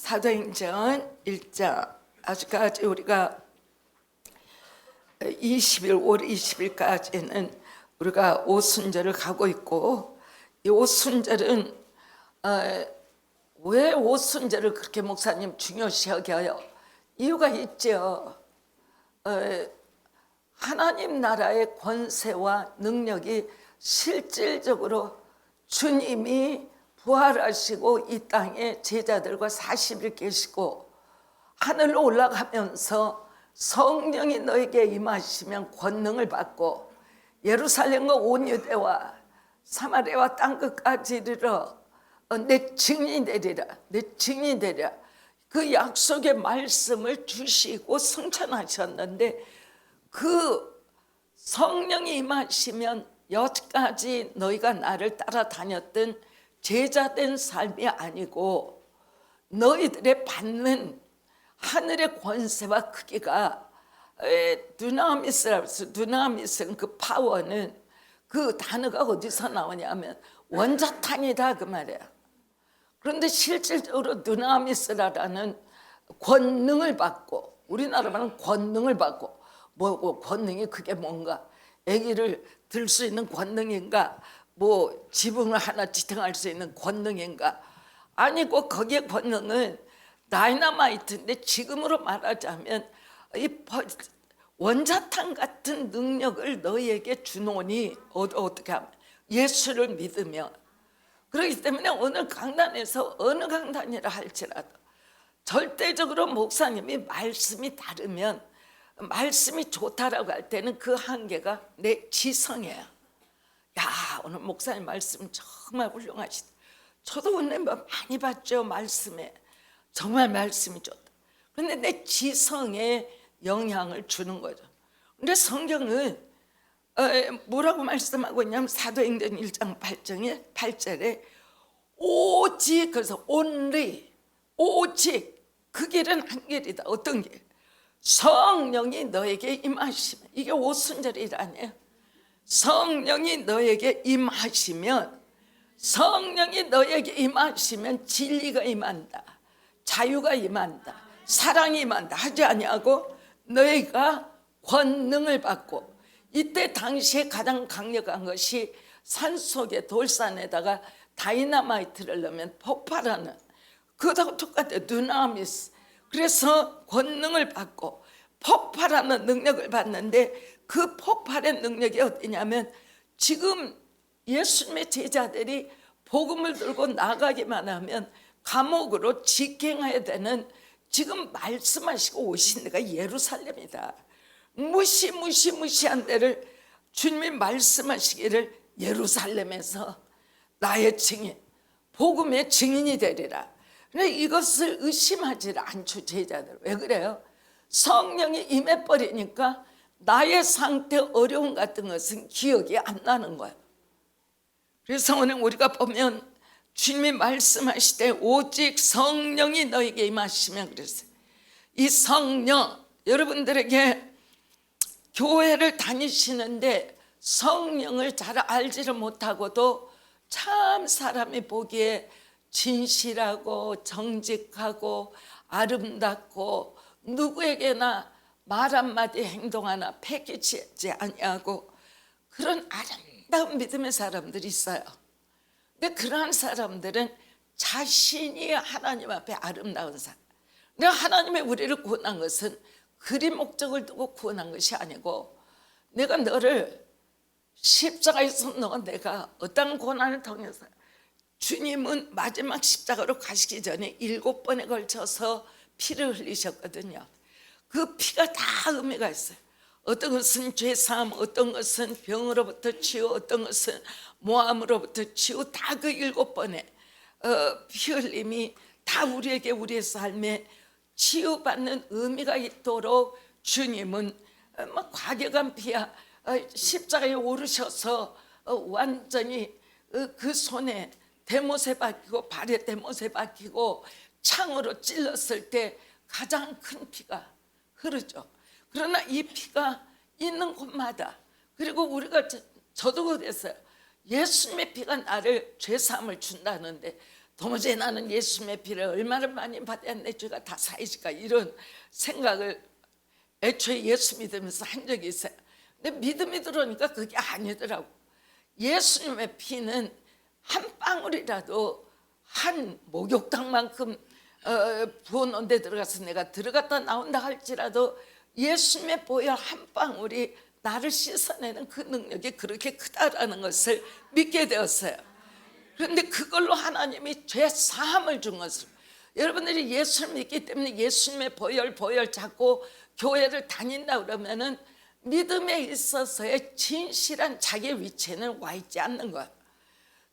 사도행전 1장 아직까지 우리가 20일, 올 20일까지는 우리가 오순절을 가고 있고, 이 오순절은 왜 오순절을 그렇게 목사님 중요시 여겨요? 이유가 있죠. 하나님 나라의 권세와 능력이 실질적으로 주님이 부활하시고 이 땅에 제자들과 40일 계시고 하늘로 올라가면서 성령이 너에게 임하시면 권능을 받고 예루살렘과 온 유대와 사마리아와 땅끝까지 이르러 내 증인이 되리라, 내 증인이 되리라. 그 약속의 말씀을 주시고 승천하셨는데, 그 성령이 임하시면 여기까지 너희가 나를 따라다녔던 제자된 삶이 아니고 너희들의 받는 하늘의 권세와 크기가 두나미스라고 해서, 두나미스는 그 파워는 그 단어가 어디서 나오냐면 원자탄이다 그 말이야. 그런데 실질적으로 두나미스라는 권능을 받고, 우리나라 말은 권능을 받고, 뭐 권능이 그게 뭔가, 아기를 들 수 있는 권능인가, 뭐 지붕을 하나 지탱할 수 있는 권능인가, 아니고 거기에 권능은 다이너마이트인데, 지금으로 말하자면 이 원자탄 같은 능력을 너희에게 주노니 어떻게 하면 예수를 믿으면. 그렇기 때문에 오늘 강단에서 어느 강단이라 할지라도 절대적으로 목사님이 말씀이 다르면, 말씀이 좋다라고 할 때는 그 한계가 내 지성이에요. 야, 오늘 목사님 말씀 정말 훌륭하시다. 저도 은혜 많이 받죠. 말씀에 정말 말씀이 좋다. 그런데 내 지성에 영향을 주는 거죠. 근데 성경은 뭐라고 말씀하고 있냐면, 사도행전 1장 8절에 오직, 그래서 only, 오직 그 길은 한 길이다. 어떤 길? 성령이 너에게 임하시면, 이게 오순절이라니에요. 성령이 너에게 임하시면, 성령이 너에게 임하시면 진리가 임한다, 자유가 임한다, 사랑이 임한다 하지 아니하고 너희가 권능을 받고. 이때 당시에 가장 강력한 것이 산속에 돌산에다가 다이너마이트를 넣으면 폭발하는, 그거하고 똑같아요. 두나미스. 그래서 권능을 받고 폭발하는 능력을 받는데, 그 폭발의 능력이 어디냐면, 지금 예수님의 제자들이 복음을 들고 나가기만 하면 감옥으로 직행해야 되는, 지금 말씀하시고 오신 데가 예루살렘이다. 무시한 데를 주님이 말씀하시기를, 예루살렘에서 나의 증인, 복음의 증인이 되리라. 근데 이것을 의심하지 않죠, 제자들. 왜 그래요? 성령이 임해버리니까 나의 상태, 어려움 같은 것은 기억이 안 나는 거예요. 그래서 오늘 우리가 보면 주님이 말씀하시되 오직 성령이 너에게 임하시면, 그랬어요. 이 성령, 여러분들에게 교회를 다니시는데 성령을 잘 알지를 못하고도 참 사람이 보기에 진실하고 정직하고 아름답고 누구에게나 말 한마디 행동 하나 패기치지 아니하고 그런 아름다운 믿음의 사람들이 있어요. 근데 그러한 사람들은 자신이 하나님 앞에 아름다운 사람. 내가 하나님의 우리를 구원한 것은 그리 목적을 두고 구원한 것이 아니고, 내가 너를 십자가에서 내가 어떤 고난을 통해서, 주님은 마지막 십자가로 가시기 전에 7번에 걸쳐서 피를 흘리셨거든요. 그 피가 다 의미가 있어요. 어떤 것은 죄사함, 어떤 것은 병으로부터 치유, 어떤 것은 모함으로부터 치유, 다 그 7번의 피 흘림이 다 우리에게 우리의 삶에 치유받는 의미가 있도록 주님은 과격한 피야, 십자가에 오르셔서 완전히 그 손에 대못에 박히고 발에 대못에 박히고 창으로 찔렀을 때 가장 큰 피가 흐르죠. 그러나 이 피가 있는 곳마다, 그리고 우리가 저도 그랬어요. 예수님의 피가 나를 죄사함을 준다는데 도무지 나는 예수님의 피를 얼마나 많이 받아야 내 죄가 다 사해질까, 이런 생각을 애초에 예수 믿으면서 한 적이 있어요. 근데 믿음이 들어오니까 그게 아니더라고. 예수님의 피는 한 방울이라도 한 목욕탕만큼 부어놓은 데 들어가서 내가 들어갔다 나온다 할지라도 예수님의 보혈 한 방울이 나를 씻어내는 그 능력이 그렇게 크다라는 것을 믿게 되었어요. 그런데 그걸로 하나님이 죄 사함을 준 것을, 여러분들이 예수를 믿기 때문에 예수님의 보혈 잡고 교회를 다닌다 그러면은 믿음에 있어서의 진실한 자기 위치에는 와 있지 않는 거야.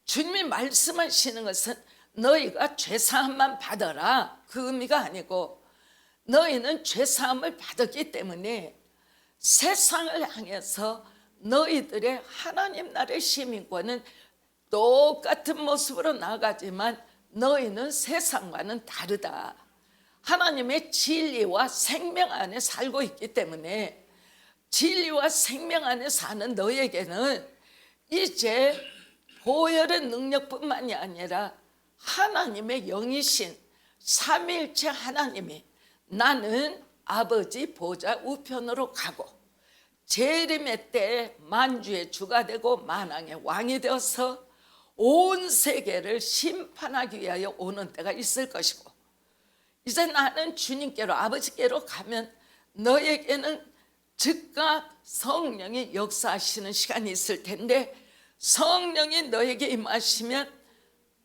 주님이 말씀하시는 것은 너희가 죄사함만 받아라, 그 의미가 아니고, 너희는 죄사함을 받았기 때문에 세상을 향해서 너희들의 하나님 나라의 시민권은 똑같은 모습으로 나가지만 너희는 세상과는 다르다. 하나님의 진리와 생명 안에 살고 있기 때문에 진리와 생명 안에 사는 너에게는 이제 보혈의 능력뿐만이 아니라 하나님의 영이신 삼위일체 하나님이 나는 아버지 보좌 우편으로 가고 재림의 때에 만주의 주가 되고 만왕의 왕이 되어서 온 세계를 심판하기 위하여 오는 때가 있을 것이고, 이제 나는 주님께로 아버지께로 가면 너에게는 즉각 성령이 역사하시는 시간이 있을 텐데, 성령이 너에게 임하시면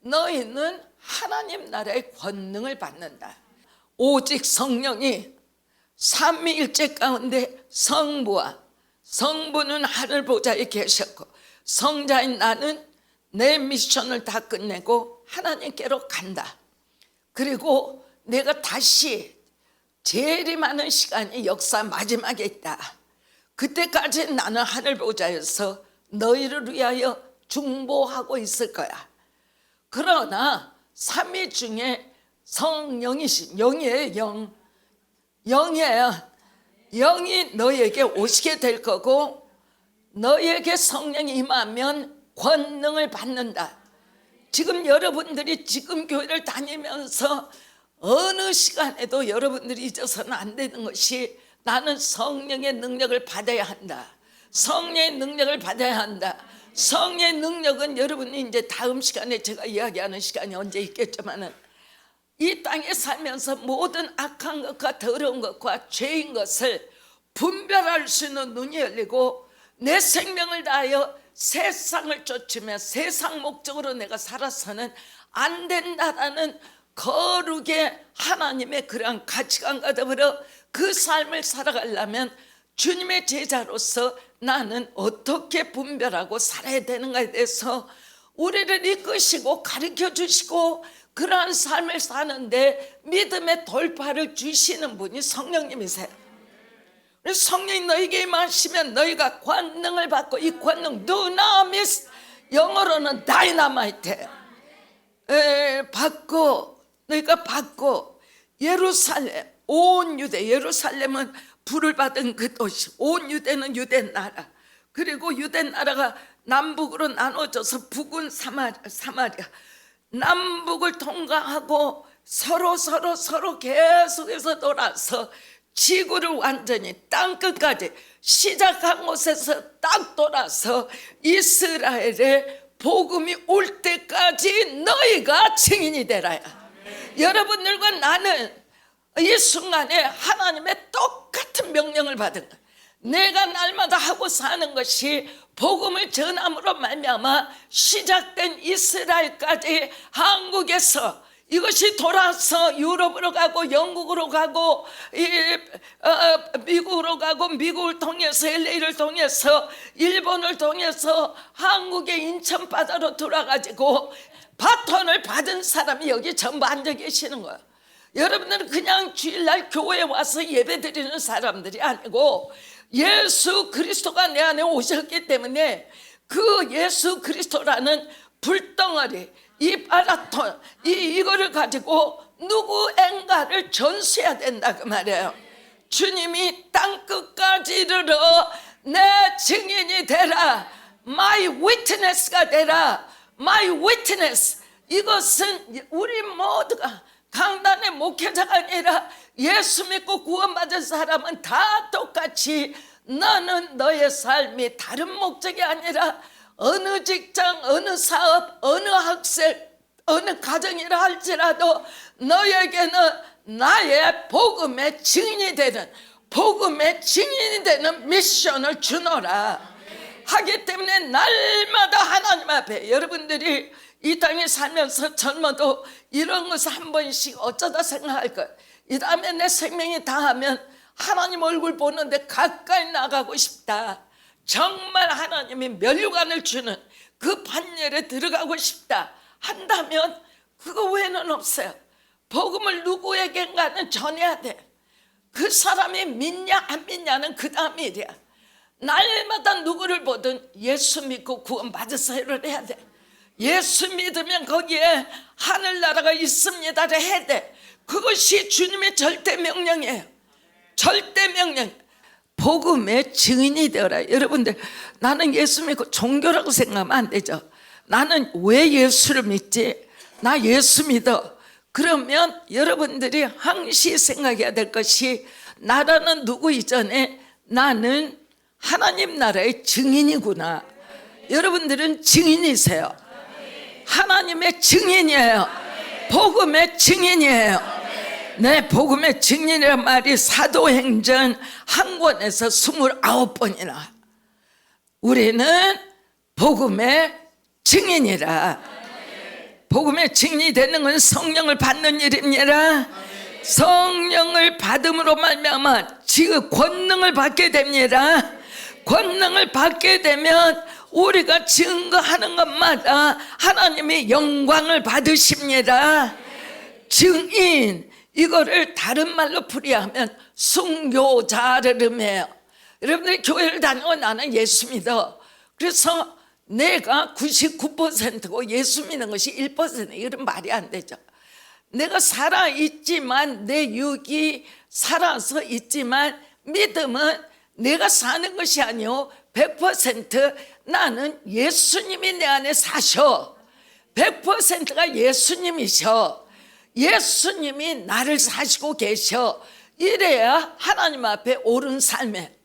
너희는 하나님 나라의 권능을 받는다. 오직 성령이 삼위일체 가운데 성부는 하늘 보좌에 계셨고, 성자인 나는 내 미션을 다 끝내고 하나님께로 간다. 그리고 내가 다시 재림하는 시간이 역사 마지막에 있다. 그때까지 나는 하늘 보좌에서 너희를 위하여 중보하고 있을 거야. 그러나 삼위 중에 성령이신, 영이에요. 영이에요. 영이 너에게 오시게 될 거고, 너에게 성령이 임하면 권능을 받는다. 지금 여러분들이 지금 교회를 다니면서 어느 시간에도 여러분들이 잊어서는 안 되는 것이, 나는 성령의 능력을 받아야 한다. 성령의 능력을 받아야 한다. 성령의 능력은 여러분이 이제 다음 시간에 제가 이야기하는 시간이 언제 있겠지만은, 이 땅에 살면서 모든 악한 것과 더러운 것과 죄인 것을 분별할 수 있는 눈이 열리고, 내 생명을 다하여 세상을 쫓으며 세상 목적으로 내가 살아서는 안 된다라는 거룩의 하나님의 그러한 가치관과 더불어 그 삶을 살아가려면 주님의 제자로서 나는 어떻게 분별하고 살아야 되는가에 대해서 우리를 이끄시고 가르쳐 주시고, 그러한 삶을 사는데 믿음의 돌파를 주시는 분이 성령님이세요. 성령이 너에게 임하시면 너희가 권능을 받고, 이 권능 두나미스, 영어로는 다이나마이트, 받고, 너희가 받고, 예루살렘, 온 유대, 예루살렘은 불을 받은 그 도시, 온 유대는 유대 나라, 그리고 유대 나라가 남북으로 나눠져서 북은 사마리아, 남북을 통과하고 서로 계속해서 돌아서 지구를 완전히 땅끝까지 시작한 곳에서 딱 돌아서 이스라엘의 복음이 올 때까지 너희가 증인이 되라야. 여러분들과 나는 이 순간에 하나님의 똑같은 명령을 받은 거야. 내가 날마다 하고 사는 것이 복음을 전함으로 말미암아 시작된 이스라엘까지 한국에서 이것이 돌아서 유럽으로 가고 영국으로 가고 미국으로 가고, 미국을 통해서 LA를 통해서 일본을 통해서 한국의 인천 바다로 돌아가지고 바톤을 받은 사람이 여기 전부 앉아 계시는 거예요. 여러분들은 그냥 주일날 교회에 와서 예배 드리는 사람들이 아니고 예수 그리스도가 내 안에 오셨기 때문에 그 예수 그리스도라는 불덩어리, 이 바라톤, 이거를 가지고 누구인가를 전수해야 된다 그 말이에요. 주님이 땅끝까지 이르러 내 증인이 되라, My witness가 되라. My witness, 이것은 우리 모두가 강단의 목회자가 아니라 예수 믿고 구원받은 사람은 다 똑같이 너는 너의 삶이 다른 목적이 아니라 어느 직장, 어느 사업, 어느 학생, 어느 가정이라 할지라도 너에게는 나의 복음의 증인이 되는 미션을 주노라 하기 때문에 날마다 하나님 앞에 여러분들이 이 땅에 살면서 젊어도 이런 것을 한 번씩 어쩌다 생각할 거예요. 이 다음에 내 생명이 다하면 하나님 얼굴 보는데 가까이 나가고 싶다. 정말 하나님이 면류관을 주는 그 판넬에 들어가고 싶다 한다면 그거 외에는 없어요. 복음을 누구에겐가는 전해야 돼. 그 사람이 믿냐 안 믿냐는 그 다음 일이야. 날마다 누구를 보든 예수 믿고 구원받으세요를 해야 돼. 예수 믿으면 거기에 하늘나라가 있습니다를 해야 돼. 그것이 주님의 절대 명령이에요. 절대 명령. 복음의 증인이 되어라. 여러분들, 나는 예수 믿고 종교라고 생각하면 안 되죠. 나는 왜 예수를 믿지? 나 예수 믿어. 그러면 여러분들이 항시 생각해야 될 것이 나라는 누구 이전에 나는 하나님 나라의 증인이구나. 여러분들은 증인이세요. 하나님의 증인이에요. 복음의 증인이에요. 네, 복음의 증인이란 말이 사도행전 한 권에서 29번이나 우리는 복음의 증인이라. 복음의 증인이 되는 건 성령을 받는 일입니다. 성령을 받음으로 말미암아 지금 권능을 받게 됩니다. 권능을 받게 되면 우리가 증거하는 것마다 하나님이 영광을 받으십니다. 증인, 이거를 다른 말로 풀이하면 순교자를 의미해요. 여러분들이 교회를 다니고 나는 예수 믿어. 그래서 내가 99%고 예수 믿는 것이 1% 이런 말이 안 되죠. 내가 살아있지만 내 육이 살아서 있지만 믿음은 내가 사는 것이 아니오 100% 나는 예수님이 내 안에 사셔. 100%가 예수님이셔. 예수님이 나를 사시고 계셔. 이래야 하나님 앞에 옳은 삶에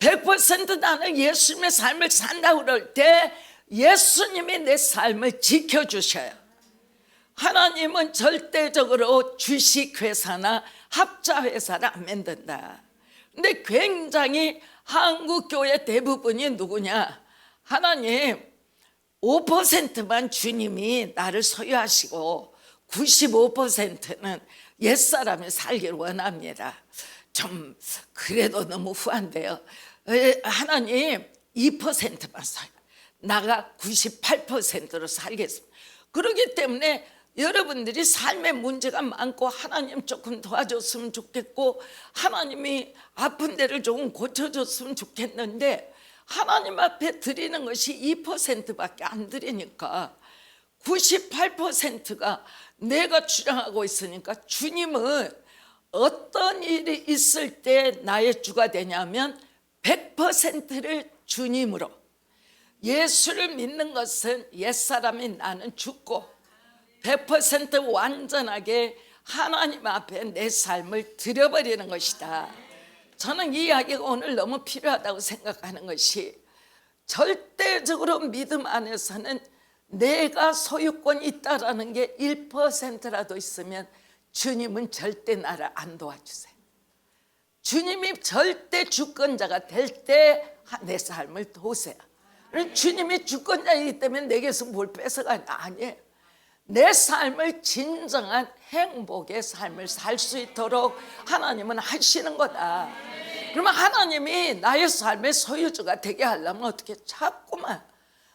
100% 나는 예수님의 삶을 산다고 그럴 때 예수님이 내 삶을 지켜주셔요. 하나님은 절대적으로 주식회사나 합자회사를 안 만든다. 근데 굉장히 한국교회 대부분이 누구냐? 하나님 5%만 주님이 나를 소유하시고 95%는 옛사람이 살기를 원합니다. 좀 그래도 너무 후한데요. 하나님 2%만 살, 나가 98%로 살겠습니다. 그렇기 때문에 여러분들이 삶에 문제가 많고 하나님 조금 도와줬으면 좋겠고 하나님이 아픈 데를 조금 고쳐줬으면 좋겠는데 하나님 앞에 드리는 것이 2%밖에 안 드리니까 98%가 내가 주장하고 있으니까 주님은 어떤 일이 있을 때 나의 주가 되냐면 100%를 주님으로. 예수를 믿는 것은 옛사람이 나는 죽고 100% 완전하게 하나님 앞에 내 삶을 드려버리는 것이다. 저는 이 이야기가 오늘 너무 필요하다고 생각하는 것이 절대적으로 믿음 안에서는 내가 소유권이 있다라는 게 1%라도 있으면 주님은 절대 나를 안 도와주세요. 주님이 절대 주권자가 될 때 내 삶을 도우세요. 주님이 주권자이기 때문에 내게서 뭘 뺏어가냐? 아니에요. 내 삶을 진정한 행복의 삶을 살 수 있도록 하나님은 하시는 거다. 그러면 하나님이 나의 삶의 소유주가 되게 하려면 어떻게? 자꾸만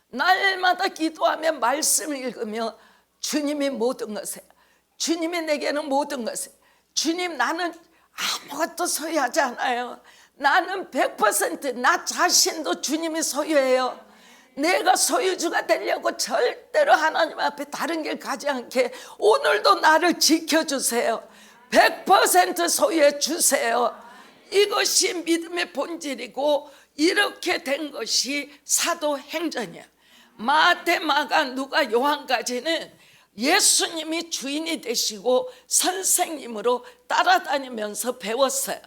날마다 기도하며 말씀을 읽으며 주님이 모든 것에, 주님이 내게는 모든 것에, 주님 나는 아무것도 소유하지 않아요. 나는 100% 자신도 주님이 소유해요. 내가 소유주가 되려고 절대로 하나님 앞에 다른 길 가지 않게 오늘도 나를 지켜주세요. 100% 소유해 주세요. 이것이 믿음의 본질이고 이렇게 된 것이 사도행전이야. 마태, 마가, 누가, 요한까지는 예수님이 주인이 되시고 선생님으로 따라다니면서 배웠어요.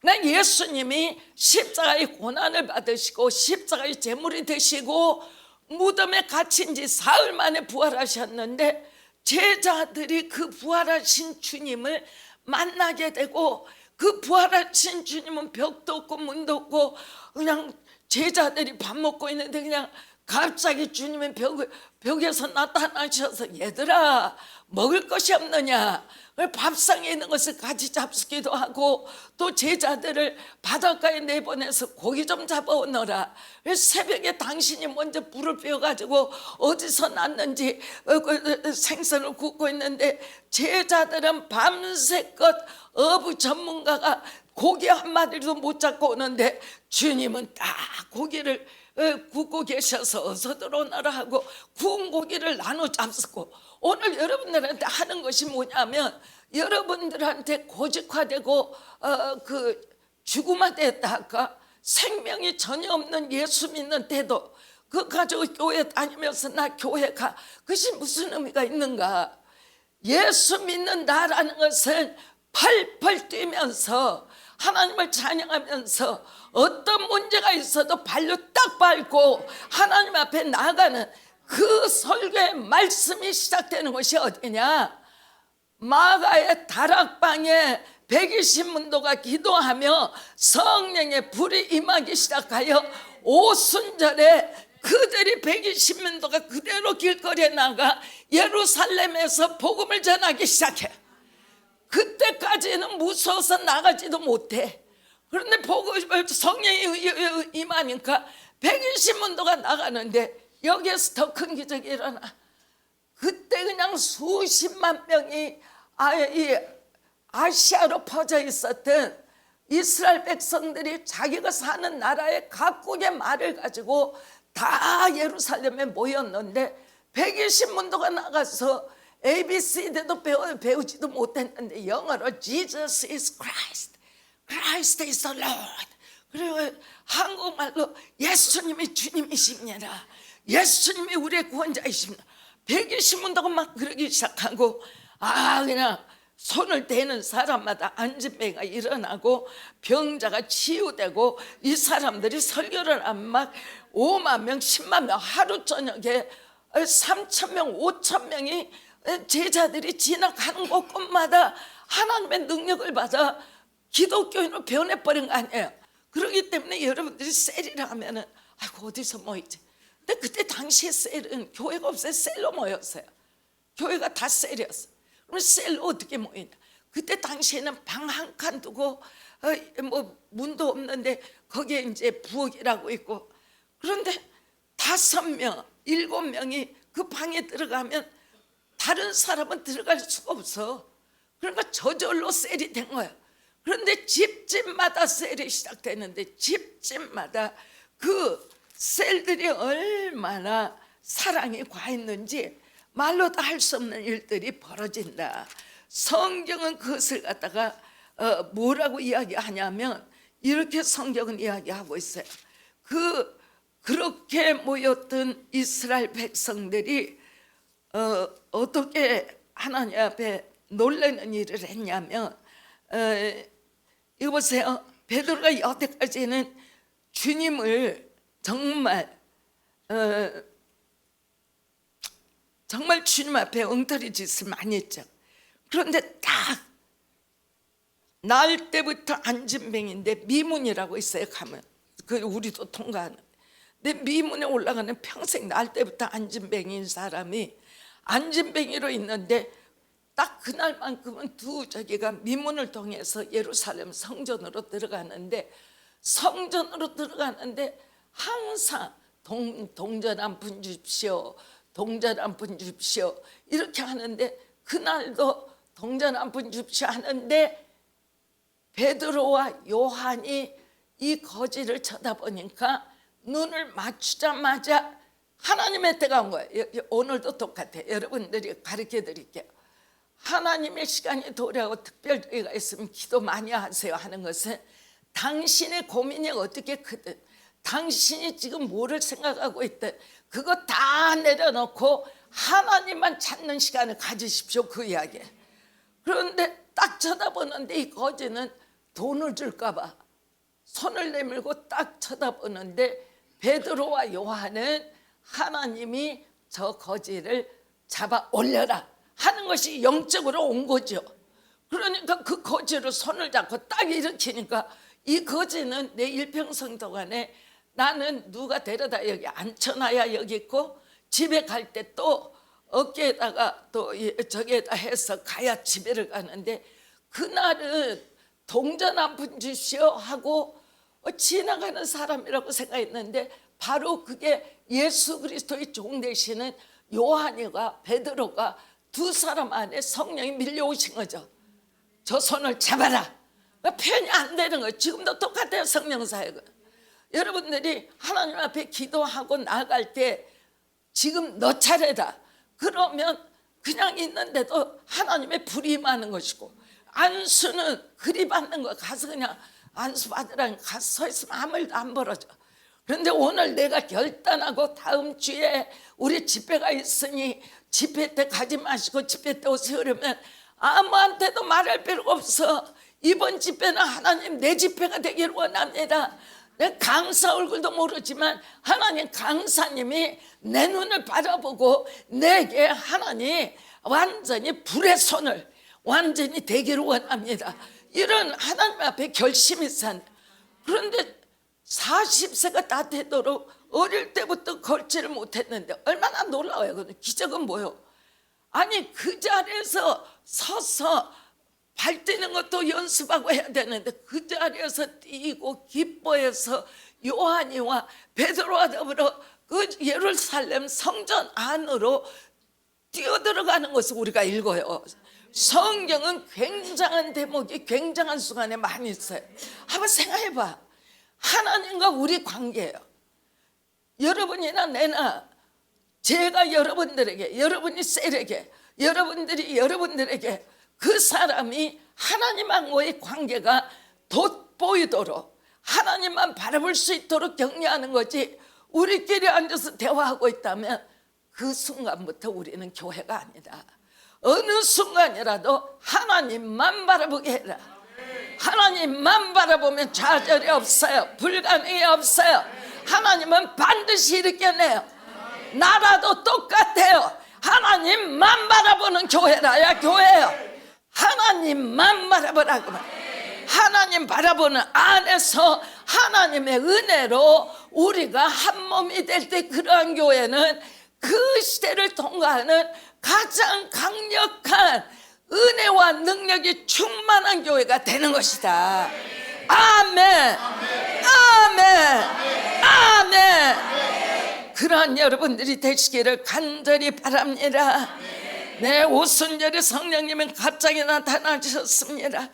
그러나 예수님이 십자가의 고난을 받으시고 십자가의 제물이 되시고 무덤에 갇힌 지 사흘 만에 부활하셨는데 제자들이 그 부활하신 주님을 만나게 되고, 그 부활하신 주님은 벽도 없고 문도 없고 그냥 제자들이 밥 먹고 있는데 그냥 갑자기 주님의 벽에서 나타나셔서 얘들아 먹을 것이 없느냐, 밥상에 있는 것을 같이 잡수기도 하고 또 제자들을 바닷가에 내보내서 고기 좀 잡아오너라. 새벽에 당신이 먼저 불을 피워가지고 어디서 났는지 생선을 굽고 있는데 제자들은 밤새껏 어부 전문가가 고기 한 마리도 못 잡고 오는데 주님은 딱 고기를 굽고 계셔서 어서 들어오너라 하고 구운 고기를 나눠 잡수고, 오늘 여러분들한테 하는 것이 뭐냐면 여러분들한테 고직화되고 그 죽음화됐다 할까, 생명이 전혀 없는 예수 믿는 때도 그 가지고 교회 다니면서 나 교회 가, 그것이 무슨 의미가 있는가? 예수 믿는다라는 것은 펄펄 뛰면서 하나님을 찬양하면서 어떤 문제가 있어도 발로 딱 밟고 하나님 앞에 나가는 그 설교의 말씀이 시작되는 것이 어디냐? 마가의 다락방에 120문도가 기도하며 성령의 불이 임하기 시작하여 오순절에 그들이 120문도가 그대로 길거리에 나가 예루살렘에서 복음을 전하기 시작해. 그때까지는 무서워서 나가지도 못해. 그런데 성령이 임하니까 120문도가 나가는데 여기에서 더 큰 기적이 일어나. 그때 그냥 수십만 명이 아시아로 퍼져 있었던 이스라엘 백성들이 자기가 사는 나라의 각국의 말을 가지고 다 예루살렘에 모였는데 120문도가 나가서 ABC도 배우지도 못했는데 영어로 Jesus is Christ, Christ is the Lord, 그리고 한국말로 예수님이 주님이십니다, 예수님이 우리의 구원자이십니다. 120문도가 막 그러기 시작하고 그냥 손을 대는 사람마다 안진뱅이가 일어나고 병자가 치유되고 이 사람들이 설교를 하면 막 5만 명 10만 명 하루 저녁에 3,000명 5,000명이 제자들이 지나가는 곳곳마다 하나님의 능력을 받아 기독교인으로 변해버린 거 아니에요. 그렇기 때문에 여러분들이 셀이라 하면은 아이고 어디서 모이지. 근데 그때 당시에 셀은 교회가 없어요. 셀로 모였어요. 교회가 다 셀이었어요. 그럼 셀로 어떻게 모이냐? 그때 당시에는 방 한 칸 두고 뭐 문도 없는데 거기에 이제 부엌이라고 있고, 그런데 5명 7명이 그 방에 들어가면 다른 사람은 들어갈 수가 없어. 그러니까 저절로 셀이 된 거야. 그런데 집집마다 셀이 시작되는데 집집마다 그 셀들이 얼마나 사랑이 과했는지 말로도 할 수 없는 일들이 벌어진다. 성경은 그것을 갖다가 뭐라고 이야기하냐면 이렇게 성경은 이야기하고 있어요. 그렇게 모였던 이스라엘 백성들이 어떻게 하나님 앞에 놀라는 일을 했냐면 이거 보세요. 베드로가 여태까지는 주님을 정말 주님 앞에 엉터리 짓을 많이 했죠. 그런데 딱 날 때부터 안진뱅인데 미문이라고 있어요. 가면 그 우리도 통과하는. 근데 미문에 올라가는 평생 날 때부터 안진뱅이인 사람이 안진뱅이로 있는데 딱 그날만큼은 두 저기가 미문을 통해서 예루살렘 성전으로 들어가는데 항상 동전 한 푼 주십시오, 동전 한 푼 주십시오 이렇게 하는데 그날도 동전 한 푼 주십시오 하는데 베드로와 요한이 이 거지를 쳐다보니까 눈을 맞추자마자 하나님의 때가 온 거예요. 오늘도 똑같아요. 여러분들이 가르쳐 드릴게요. 하나님의 시간이 도래하고 특별기가 있으면 기도 많이 하세요 하는 것은 당신의 고민이 어떻게 크든 당신이 지금 뭐를 생각하고 있든 그거 다 내려놓고 하나님만 찾는 시간을 가지십시오, 그 이야기. 그런데 딱 쳐다보는데 이 거지는 돈을 줄까 봐 손을 내밀고 딱 쳐다보는데 베드로와 요한은 하나님이 저 거지를 잡아 올려라 하는 것이 영적으로 온 거죠. 그러니까 그 거지를 손을 잡고 딱 일으키니까 이 거지는 내 일평생 동안에 나는 누가 데려다 여기 앉혀놔야 여기 있고 집에 갈 때 또 어깨에다가 또 저기에다 해서 가야 집에를 가는데 그날은 동전 한 푼 주시오 하고 지나가는 사람이라고 생각했는데 바로 그게 예수 그리스도의 종 되시는 요한이가 베드로가 두 사람 안에 성령이 밀려오신 거죠. 저 손을 잡아라. 표현이 안 되는 거예요. 지금도 똑같아요, 성령 사역은. 여러분들이 하나님 앞에 기도하고 나갈 때 지금 너 차례다 그러면 그냥 있는데도 하나님의 불이 임하는 것이고, 안수는 그리 받는 거 가서 그냥 안수 받으라니 가서 서 있으면 아무 일도 안 벌어져. 그런데 오늘 내가 결단하고 다음 주에 우리 집회가 있으니 집회 때 가지 마시고 집회 때 오세요 그러면 아무한테도 말할 필요가 없어. 이번 집회는 하나님 내 집회가 되기를 원합니다. 내 강사 얼굴도 모르지만 하나님 강사님이 내 눈을 바라보고 내게 하나님 완전히 불의 손을 완전히 되기를 원합니다. 이런 하나님 앞에 결심이 산. 그런데 40세가 다 되도록 어릴 때부터 걸지를 못했는데 얼마나 놀라워요. 기적은 뭐요? 아니 그 자리에서 서서 발 뛰는 것도 연습하고 해야 되는데 그 자리에서 뛰고 기뻐해서 요한이와 베드로와 더불어 그 예루살렘 성전 안으로 뛰어들어가는 것을 우리가 읽어요. 성경은 굉장한 대목이 굉장한 순간에 많이 있어요. 한번 생각해봐. 하나님과 우리 관계예요. 여러분이나 내나 제가 여러분들에게, 여러분이 셀에게, 여러분들이 여러분들에게 그 사람이 하나님과의 관계가 돋보이도록 하나님만 바라볼 수 있도록 격려하는 거지, 우리끼리 앉아서 대화하고 있다면 그 순간부터 우리는 교회가 아니다. 어느 순간이라도 하나님만 바라보게 해라. 하나님만 바라보면 좌절이 없어요. 불가능이 없어요. 하나님은 반드시 일으켜내요. 나라도 똑같아요. 하나님만 바라보는 교회라야 교회예요. 하나님만 바라보라고. 하나님 바라보는 안에서 하나님의 은혜로 우리가 한 몸이 될 때 그러한 교회는 그 시대를 통과하는 가장 강력한 은혜와 능력이 충만한 교회가 되는 것이다. 아멘. 아멘. 아멘. 그러한 여러분들이 되시기를 간절히 바랍니다. 네, 오순절에 성령님은 갑자기 나타나셨습니다.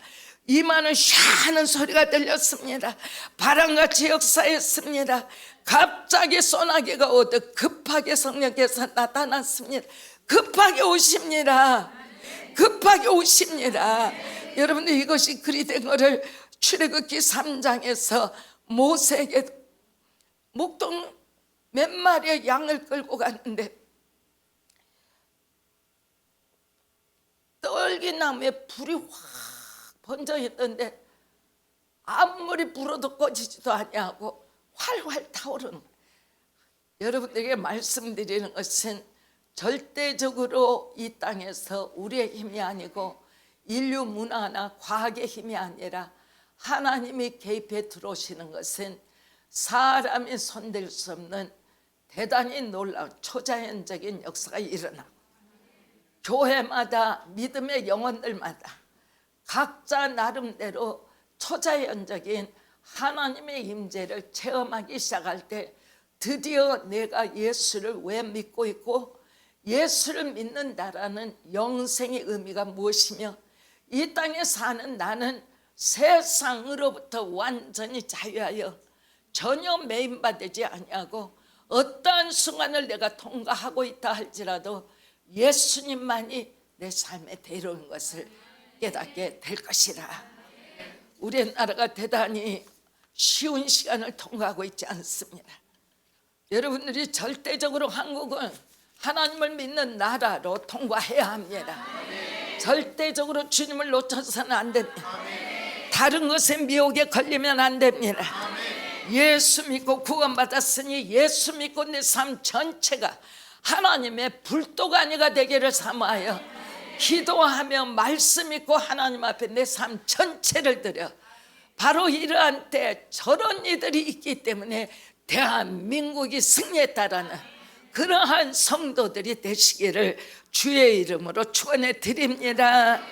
이마는 샤하는 소리가 들렸습니다. 바람같이 역사했습니다. 갑자기 소나기가 오듯 급하게 성령께서 나타났습니다. 급하게 오십니다. 급하게 오십니다. 여러분들 이것이 그리 된 것을 출애굽기 3장에서 모세에게 목동 몇 마리의 양을 끌고 갔는데 떨기나무에 불이 확 번져 있던데 아무리 불어도 꺼지지도 아니하고 활활 타오르는 거예요. 여러분들에게 말씀드리는 것은 절대적으로 이 땅에서 우리의 힘이 아니고 인류 문화나 과학의 힘이 아니라 하나님이 개입해 들어오시는 것은 사람이 손댈 수 없는 대단히 놀라운 초자연적인 역사가 일어나 교회마다 믿음의 영혼들마다 각자 나름대로 초자연적인 하나님의 임재를 체험하기 시작할 때 드디어 내가 예수를 왜 믿고 있고 예수를 믿는다라는 영생의 의미가 무엇이며 이 땅에 사는 나는 세상으로부터 완전히 자유하여 전혀 매인받지 아니하고 어떠한 순간을 내가 통과하고 있다 할지라도 예수님만이 내 삶에 데려온 것을 깨닫게 될 것이라. 우리나라가 대단히 쉬운 시간을 통과하고 있지 않습니다. 여러분들이 절대적으로 한국은 하나님을 믿는 나라로 통과해야 합니다. 절대적으로 주님을 놓쳐서는 안 됩니다. 다른 것에 미혹에 걸리면 안 됩니다. 예수 믿고 구원받았으니 예수 믿고 내 삶 전체가 하나님의 불도가니가 되기를 사모하여 기도하며 말씀 있고 하나님 앞에 내 삶 전체를 드려 바로 이러한 때 저런 이들이 있기 때문에 대한민국이 승리했다라는 그러한 성도들이 되시기를 주의 이름으로 축원해 드립니다.